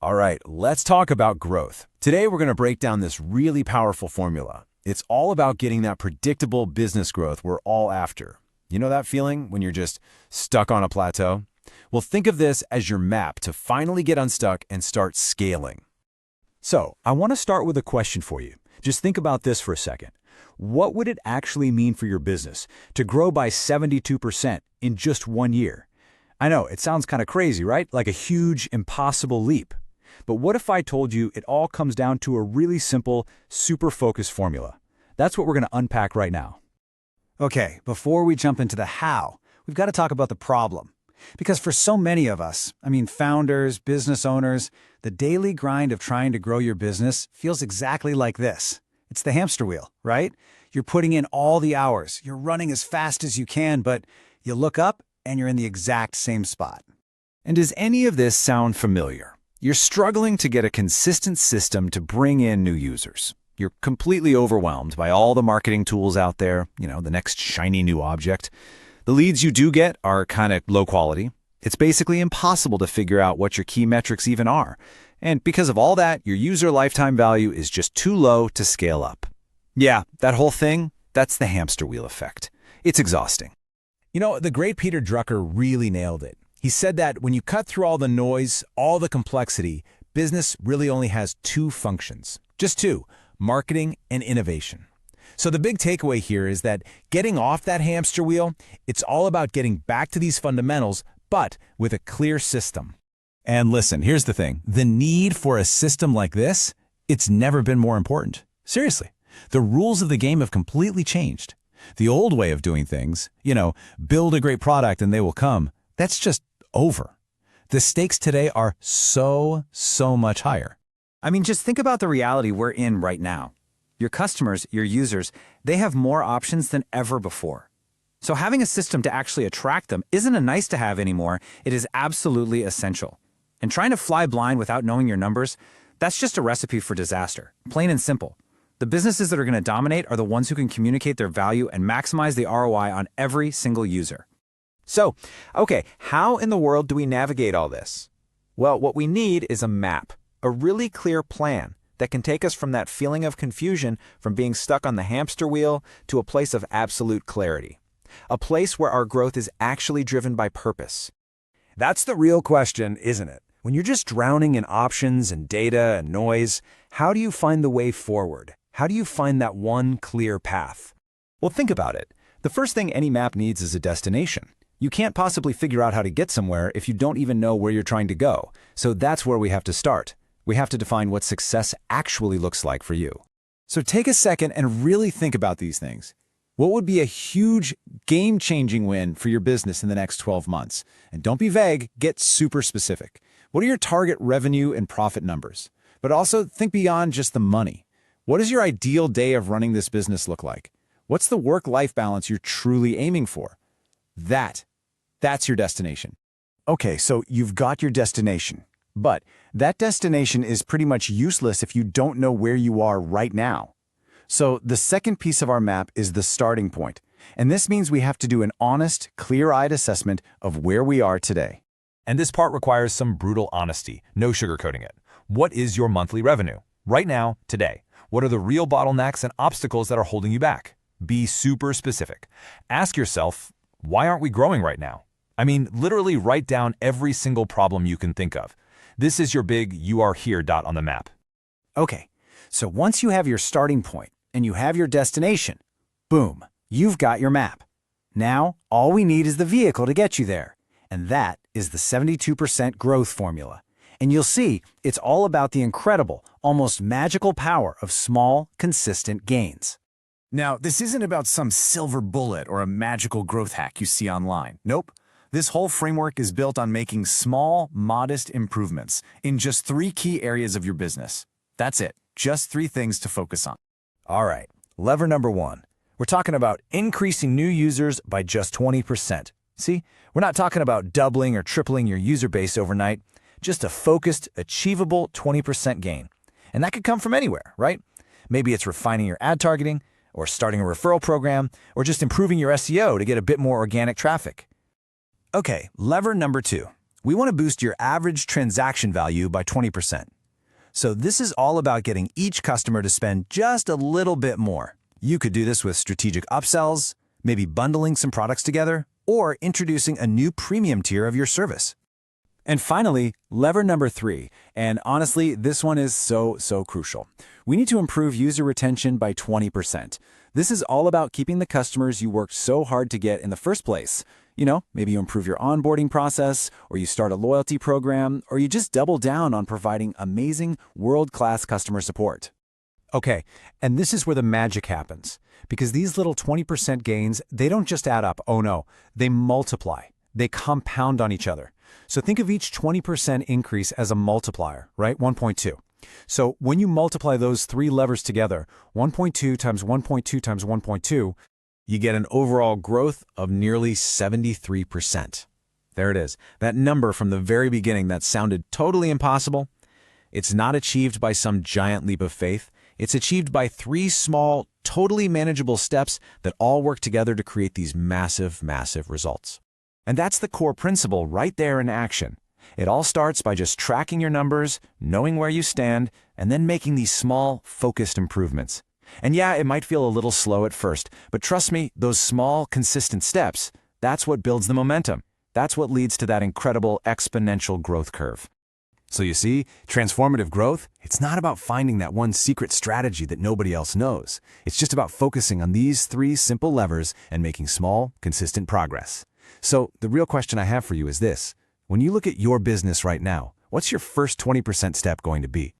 All right, let's talk about growth. Today, we're going to break down this really powerful formula. It's all about getting that predictable business growth we're all after. You know that feeling when you're just stuck on a plateau? Well, think of this as your map to finally get unstuck and start scaling. So, I want to start with a question for you. Just think about this for a second. What would it actually mean for your business to grow by 72% in just 1 year? I know, it sounds kind of crazy, right? Like a huge, impossible leap. But what if I told you it all comes down to a really simple, super focused formula? That's what we're going to unpack right now. Okay, before we jump into the how, we've got to talk about the problem. Because for so many of us, founders, business owners, the daily grind of trying to grow your business feels exactly like this. It's the hamster wheel, right? You're putting in all the hours, you're running as fast as you can, but you look up and you're in the exact same spot. And does any of this sound familiar? You're struggling to get a consistent system to bring in new users. You're completely overwhelmed by all the marketing tools out there, the next shiny new object. The leads you do get are kind of low quality. It's basically impossible to figure out what your key metrics even are. And because of all that, your user lifetime value is just too low to scale up. Yeah, that whole thing, that's the hamster wheel effect. It's exhausting. The great Peter Drucker really nailed it. He said that when you cut through all the noise, all the complexity, business really only has two functions. Just two: marketing and innovation. So the big takeaway here is that getting off that hamster wheel, it's all about getting back to these fundamentals, but with a clear system. And listen, here's the thing. The need for a system like this, it's never been more important. Seriously, the rules of the game have completely changed. The old way of doing things, build a great product and they will come, that's just over. The stakes today are so much higher. Just think about the reality we're in right now. Your customers, your users, they have more options than ever before. So having a system to actually attract them isn't a nice to have anymore, it is absolutely essential. And trying to fly blind without knowing your numbers, that's just a recipe for disaster, plain and simple. The businesses that are going to dominate are the ones who can communicate their value and maximize the ROI on every single user. So, okay, how in the world do we navigate all this? Well, what we need is a map, a really clear plan that can take us from that feeling of confusion, from being stuck on the hamster wheel, to a place of absolute clarity. A place where our growth is actually driven by purpose. That's the real question, isn't it? When you're just drowning in options and data and noise, how do you find the way forward? How do you find that one clear path? Well, think about it. The first thing any map needs is a destination. You can't possibly figure out how to get somewhere if you don't even know where you're trying to go. So that's where we have to start. We have to define what success actually looks like for you. So take a second and really think about these things. What would be a huge, game-changing win for your business in the next 12 months? And don't be vague, get super specific. What are your target revenue and profit numbers? But also think beyond just the money. What does your ideal day of running this business look like? What's the work-life balance you're truly aiming for? That's your destination. Okay, so you've got your destination. But that destination is pretty much useless if you don't know where you are right now. So the second piece of our map is the starting point. And this means we have to do an honest, clear-eyed assessment of where we are today. And this part requires some brutal honesty, no sugarcoating it. What is your monthly revenue? Right now, today. What are the real bottlenecks and obstacles that are holding you back? Be super specific. Ask yourself, why aren't we growing right now? Literally write down every single problem you can think of. This is your big "you are here" dot on the map. Okay, so once you have your starting point and you have your destination, boom, you've got your map. Now, all we need is the vehicle to get you there. And that is the 72% growth formula. And you'll see it's all about the incredible, almost magical power of small, consistent gains. Now, this isn't about some silver bullet or a magical growth hack you see online. Nope. This whole framework is built on making small, modest improvements in just 3 key areas of your business. That's it. Just 3 things to focus on. All right. Lever number 1. We're talking about increasing new users by just 20%. See, we're not talking about doubling or tripling your user base overnight, just a focused, achievable 20% gain. And that could come from anywhere, right? Maybe it's refining your ad targeting, or starting a referral program, or just improving your SEO to get a bit more organic traffic. Okay, lever number 2. We want to boost your average transaction value by 20%. So this is all about getting each customer to spend just a little bit more. You could do this with strategic upsells, maybe bundling some products together, or introducing a new premium tier of your service. And finally, lever number 3, and honestly, this one is so crucial. We need to improve user retention by 20%. This is all about keeping the customers you worked so hard to get in the first place. You know, maybe you improve your onboarding process, or you start a loyalty program, or you just double down on providing amazing, world-class customer support. Okay, and this is where the magic happens. Because these little 20% gains, they don't just add up, oh no, they multiply. They compound on each other. So think of each 20% increase as a multiplier, right? 1.2. So when you multiply those 3 levers together, 1.2 times 1.2 times 1.2, you get an overall growth of nearly 73%. There it is. That number from the very beginning that sounded totally impossible, it's not achieved by some giant leap of faith. It's achieved by 3 small, totally manageable steps that all work together to create these massive results. And that's the core principle right there in action. It all starts by just tracking your numbers, knowing where you stand, and then making these small, focused improvements. And yeah, it might feel a little slow at first, but trust me, those small, consistent steps, that's what builds the momentum. That's what leads to that incredible exponential growth curve. So you see, transformative growth, it's not about finding that one secret strategy that nobody else knows. It's just about focusing on these 3 simple levers and making small, consistent progress. So the real question I have for you is this. When you look at your business right now, what's your first 20% step going to be?